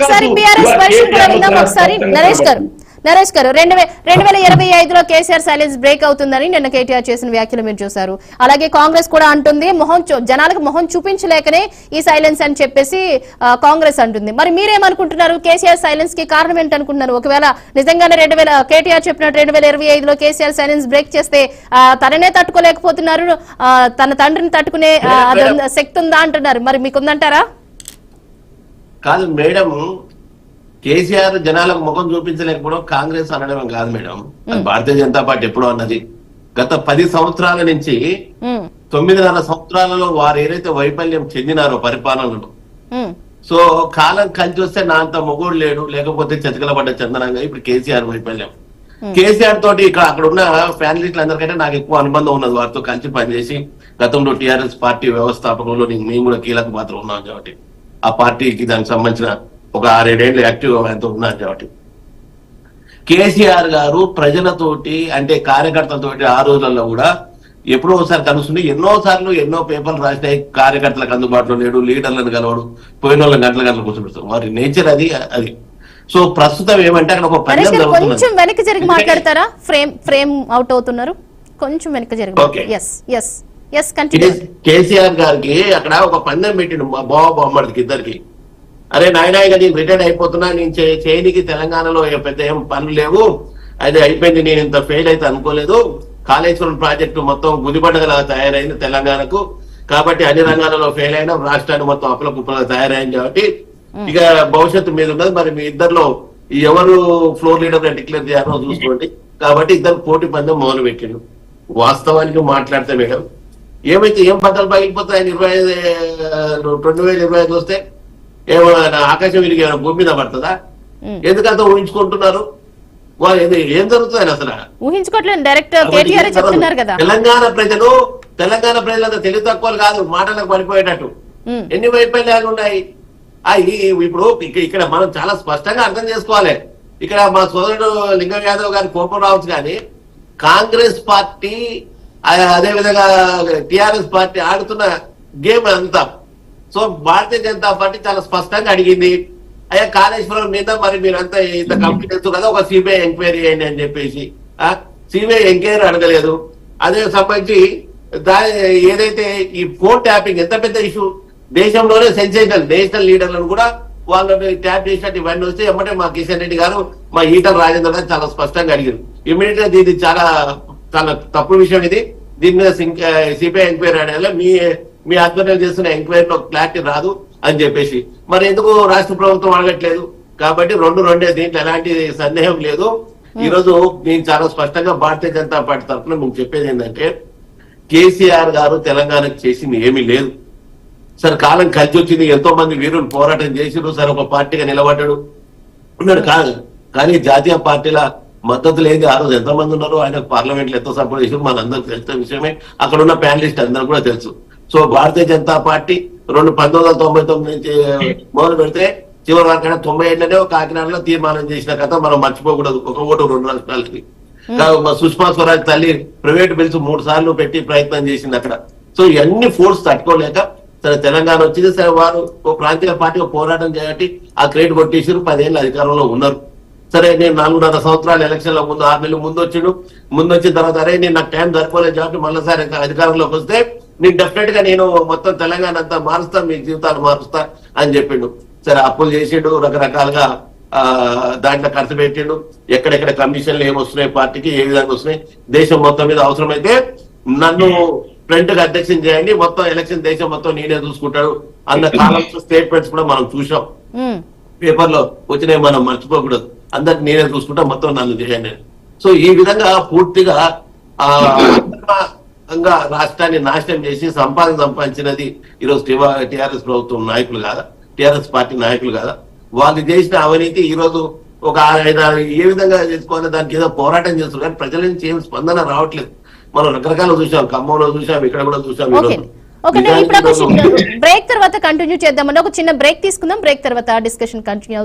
ఒకసారి BRS version కూడా విందాం ఒకసారి. నరేష్ గారు 2025లో కేసీఆర్ సైలెన్స్ బ్రేక్ అవుతుందని నిన్న కేటీఆర్ చేసిన వ్యాఖ్యలు మీరు చూశారు. అలాగే కాంగ్రెస్ కూడా అంటుంది జనాలకు మొహం చూపించలేకనే ఈ సైలెన్స్ అని చెప్పేసి కాంగ్రెస్ అంటుంది. మరి మీరేమనుకుంటున్నారు? కేసీఆర్ సైలెన్స్ కి కారణం ఏంటనుకుంటున్నారు? ఒకవేళ నిజంగానే కేటీఆర్ చెప్పినట్టు 2025లో కేసీఆర్ సైలెన్స్ బ్రేక్ చేస్తే తననే తట్టుకోలేకపోతున్నారు, తన తండ్రిని తట్టుకునే శక్తి ఉందా అంటున్నారు. మరి మీకుందంటారా? కాదు మేడం, కేసీఆర్ జనాలకు ముఖం చూపించలేకపోవడం కాంగ్రెస్ అనడం కాదు మేడం, భారతీయ జనతా పార్టీ ఎప్పుడో అన్నది. గత 10 సంవత్సరాల నుంచి 9.5 సంవత్సరాలలో వారు ఏదైతే వైఫల్యం చెందినారో పరిపాలనలో, సో కాలం కలిసి వస్తే నా అంత మొగోడు లేడు, లేకపోతే చతికల పడ్డ చందనంగా ఇప్పుడు కేసీఆర్ వైఫల్యం. కేసీఆర్ తోటి అక్కడ ఉన్న ఫ్యామిలీలు అందరికంటే నాకు ఎక్కువ అనుబంధం ఉన్నది, వారితో కలిసి పనిచేసి గతంలో టీఆర్ఎస్ పార్టీ వ్యవస్థాపకంలో మేము కూడా కీలక పాత్ర ఉన్నాం కాబట్టి ఆ పార్టీకి దానికి సంబంధించిన ఒక 6-7 ఏళ్ళు యాక్టివ్ ఎంతో ఉన్నాను కాబట్టి కేసీఆర్ గారు ప్రజలతోటి అంటే కార్యకర్తలతోటి ఆ రోజుల్లో కూడా ఎప్పుడో ఒకసారి కలుస్తుంది. ఎన్నోసార్లు ఎన్నో పేపర్లు రాసినాయి, కార్యకర్తలకు అందుబాటులో లేడు, లీడర్లను కలవడు, పోయిన వాళ్ళని గంటల కూర్చోబెడతారు. వారి నేచర్ అది. సో ప్రస్తుతం ఏమంటే అక్కడ ఒక పందెం జరుగుతుంది. కొంచెం వెనక్కి జరిగి మాట్లాడతారా? ఫ్రేమ్ అవుట్ అవుతున్నారు, కొంచెం వెనక్కి జరిగి. కేసీఆర్ గారికి అక్కడ ఒక పందెం పెట్టిండు మా బావ బామ్మడికి ఇద్దరికి. అరే నాయనాయిగా నేను రిటైర్డ్ అయిపోతున్నా, నేను చేయనికి తెలంగాణలో పెద్ద ఏం పనులు లేవు, అది అయిపోయింది, నేను ఇంత ఫెయిల్ అయితే అనుకోలేదు, కాళేశ్వరం ప్రాజెక్టు మొత్తం గుదిబండగా తయారైంది తెలంగాణకు, కాబట్టి అన్ని రంగాలలో ఫెయిల్ అయినా రాష్ట్రాన్ని మొత్తం అప్పుల కుప్పలుగా తయారైంది కాబట్టి ఇక భవిష్యత్తు మీద ఉన్నది. మరి మీ ఇద్దరిలో ఎవరు ఫ్లోర్ లీడర్ గా డిక్లేర్ చేయాలో చూసుకోండి. కాబట్టి ఇద్దరు పోటీ పందెం మొదలు పెట్టిండు. వాస్తవానికి మాట్లాడితే మేడం ఏమైతే ఏం పంటలు పగిలిపోతాయి 2025 వస్తే ఏమైనా ఆకాశం విరిగి భూమి మీద పడుతుందా? ఎందుకంత ఊహించుకుంటున్నారు? ఏం జరుగుతుంది అసలు? ఊహించుకోవట్లేదు, డైరెక్ట్ కేటీఆర్ చెప్తున్నారు కదా. తెలంగాణ ప్రజలంతా తెలివి తక్కువలు కాదు, మాటలకు పడిపోయేటట్టు ఎన్ని వైఫల్యాలు ఉన్నాయి. ఇప్పుడు ఇక్కడ మనం చాలా స్పష్టంగా అర్థం చేసుకోవాలి. ఇక్కడ మా సోదరుడు లింగం యాదవ్ గారి కోపం రావచ్చు, కానీ కాంగ్రెస్ పార్టీ అదేవిధంగా టిఆర్ఎస్ పార్టీ ఆడుతున్న గేమ్ అంతా. సో భారతీయ జనతా పార్టీ చాలా స్పష్టంగా అడిగింది, అయ్యా కాళేశ్వరం మీద మరి మీరంతా ఇంత కంప్లీట్ కదా, ఒక సిబిఐ ఎంక్వైరీ అయ్యింది అని చెప్పేసి. సిబిఐ ఎంక్వైరీ అడగలేదు. అదే సంబంధించి ఏదైతే ఈ ఫోన్ ట్యాపింగ్ ఎంత పెద్ద ఇష్యూ, దేశంలోనే సెన్సేషనల్, నేషనల్ లీడర్లను కూడా వాళ్ళని ట్యాప్ చేసినట్టు ఇవన్నీ వస్తే ఎమ్మటే మా కిషన్ రెడ్డి గారు, మా ఈటల రాజేంద్ర గారు చాలా స్పష్టంగా అడిగారు. ఇమీడియట్ గా ఇది చాలా చాలా తప్పు విషయం, ఇది దీని మీద సిబిఐ ఎంక్వైరీ అడగాలి, మీ ఆధ్వర్యం చేస్తున్న ఎంక్వైరీలో క్లారిటీ రాదు అని చెప్పేసి. మరి ఎందుకు రాష్ట్ర ప్రభుత్వం అడగట్లేదు? కాబట్టి రెండే, దీంట్లో ఎలాంటి సందేహం లేదు. ఈ రోజు నేను చాలా స్పష్టంగా భారతీయ జనతా పార్టీ తరఫున మేము చెప్పేది ఏంటంటే, కేసీఆర్ గారు తెలంగాణకు చేసింది ఏమీ లేదు. సరే కాలం కలిసి వచ్చింది, ఎంతో మంది వీరులు పోరాటం చేసిరు, సరే ఒక పార్టీగా నిలబడ్డాడు ఉన్నాడు కాదు, కానీ జాతీయ పార్టీల మద్దతు లేదు. ఆ రోజు ఎంతమంది ఉన్నారు, ఆయన పార్లమెంట్ లో ఎంత సపోర్ట్ చేసారు మనందరికి తెలిసిన విషయమే, అక్కడ ఉన్న ప్యానలిస్ట్ అందరూ కూడా తెలుసు. సో భారతీయ జనతా పార్టీ 1999 నుంచి మొదలు పెడితే చివరి వరకు 97లోనే కాకినాడలో తీర్మానం చేసిన కథ మనం మర్చిపోకూడదు. ఒక ఓటు 2 రాష్ట్రాలకి. సుష్మా స్వరాజ్ తల్లి ప్రైవేట్ బిల్స్ 3 సార్లు పెట్టి ప్రయత్నం చేసింది అక్కడ. సో ఇవన్నీ ఫోర్స్ తట్టుకోలేక సరే తెలంగాణ వచ్చింది. సరే వారు ఓ ప్రాంతీయ పార్టీ పోరాటం చేయబట్టి ఆ క్రెడిట్ కొట్టేసారు, 10 ఏళ్ళు అధికారంలో ఉన్నారు. సరే నేను 4.5 సంవత్సరాలు ఎలక్షన్ల ముందు 6 నెలలు ముందు వచ్చిన తర్వాత అరే నేను నాకు టైం సరిపోలేదు కాబట్టి మళ్ళీసారి అధికారంలోకి వస్తే నేను డెఫినెట్ గా నేను మొత్తం తెలంగాణ అంతా మారుస్తా, మీ జీవితాలు మారుస్తా అని చెప్పిండు. సరే అప్పులు చేసిండు, రకరకాలుగా దాంట్లో ఖర్చు పెట్టిండు, ఎక్కడెక్కడ కమిషన్లు ఏమొస్తున్నాయి, పార్టీకి ఏ విధంగా వస్తున్నాయి, దేశం మొత్తం మీద అవసరమైతే నన్ను ఫ్రంట్ గా అధ్యక్షం చేయండి, మొత్తం ఎలక్షన్ దేశం మొత్తం నేనే చూసుకుంటాడు అన్న కాలం స్టేట్మెంట్స్ కూడా మనం చూసాం, పేపర్ లో వచ్చినాయి, మనం మర్చిపోకూడదు. అందరికి నేనే చూసుకుంటా, మొత్తం నన్ను చేయండి. సో ఈ విధంగా పూర్తిగా రాష్ట్రాన్ని నాశనం చేసి సంపాదించినది ఈరోజు టిఆర్ఎస్ ప్రభుత్వం నాయకులు కాదా, టిఆర్ఎస్ పార్టీ నాయకులు కాదా? వాళ్ళు చేసిన అవినీతి ఈ రోజు ఒక 5-6 ఏ విధంగా చేసుకోవాలి, దానికి ఏదో పోరాటం చేస్తున్నారు, కానీ ప్రజల నుంచి ఏం స్పందన రావట్లేదు. మనం రకరకాల చూసాం, ఖమ్మంలో చూసాం, ఇక్కడ కూడా చూసాం. బ్రేక్ తర్వాత కంటిన్యూ చేద్దామని ఒక చిన్న బ్రేక్ తీసుకుందాం. బ్రేక్ తర్వాత డిస్కషన్ కంటిన్యూ